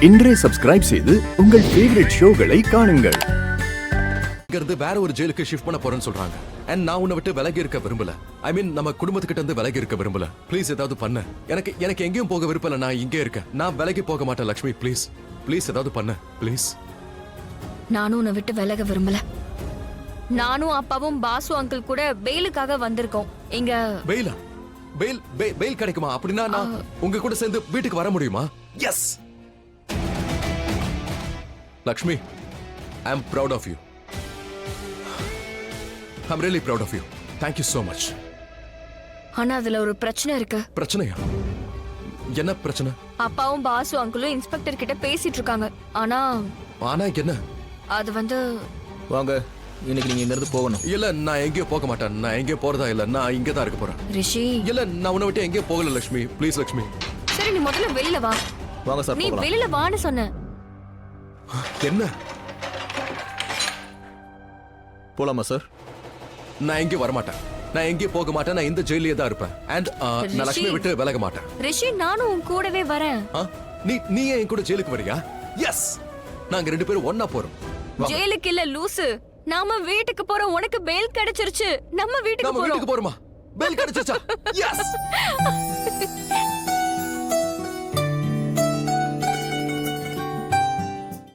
இன்றே சப்ஸ்கிரைப் செய்து உங்கள் ஃபேவரட் ஷோகளை காணுங்கள். இங்கிருந்து வேற ஒரு ஜெயிலுக்கு ஷிஃப்ட் பண்ண போறேன்னு சொல்றாங்க. அண்ட் நான் உன்னை விட்டு விலகி இருக்க விரும்பல. ஐ மீன் நம்ம குடும்பத்துக்கிட்ட இருந்து விலகி இருக்க விரும்பல. ப்ளீஸ் ஏதாவது பண்ணு. எனக்கு எங்கேயும் போக விருப்பல. நான் இங்கே இருக்கேன். நான் விலகி போக மாட்டேன் லக்ஷ்மி. ப்ளீஸ் ப்ளீஸ் ஏதாவது பண்ணு ப்ளீஸ். நானும் உன்னை விட்டு விலக விரும்பல. நானும் அப்பாவும் பாசு அங்கிள் கூட பெயிலுக்காக வந்திருக்கோம். இங்க பெயிலா? பெயில் கிடைக்குமா? அப்படின்னா நான் உங்க கூட சேர்ந்து வீட்டுக்கு வர முடியுமா? Yes Lakshmi, I am proud of you. I am really proud of you. Thank you so much. ஆனா அதுல ஒரு பிரச்சனை இருக்கு. பிரச்சனையா? என்ன பிரச்சனை? அப்பாவும் பாசு அங்கிளும் இன்ஸ்பெக்டர் கிட்ட பேசிட்டு இருக்காங்க. ஆனா என்ன? அது வந்து வாங்க, இன்னைக்கு நீங்க இங்க இருந்து போகணும். இல்ல, நான் எங்கேயும் போக மாட்டேன். நான் எங்கேயும் போறதா இல்ல. நான் இங்க தான் இருக்க போறேன். ரிஷி, இல்ல, நான் உன்னை விட்டு எங்கேயும் போகல லக்ஷ்மி. ப்ளீஸ் லக்ஷ்மி. சரி நீ முதல்ல வெளியில வா. வாங்க சார், நீ போகலாம். வெளியில வான்னு சொன்ன. என்ன? போலாமா சார்? நான் எங்கேயும் வர மாட்டேன். நான் எங்கேயும் போக மாட்டேன். நான் இந்த ஜெயிலே தான் இருப்பேன். அண்ட் நான் லக்ஷ்மி விட்டு விலக மாட்டேன். ரிஷி, நானும் உன் கூடவே வரேன். நீ என் கூட ஜெயிலுக்கு வரியா? எஸ், நாங்க ரெண்டு பேரும் ஒண்ணா போறோம். ஜெயிலுக்கு இல்ல லூசு, நாம வீட்டுக்கு போறோம். உனக்கு பெயில் கிடைச்சிருச்சு. நம்ம வீட்டுக்கு போறோமா? பெயில் கிடைச்சிருச்சா? எஸ்.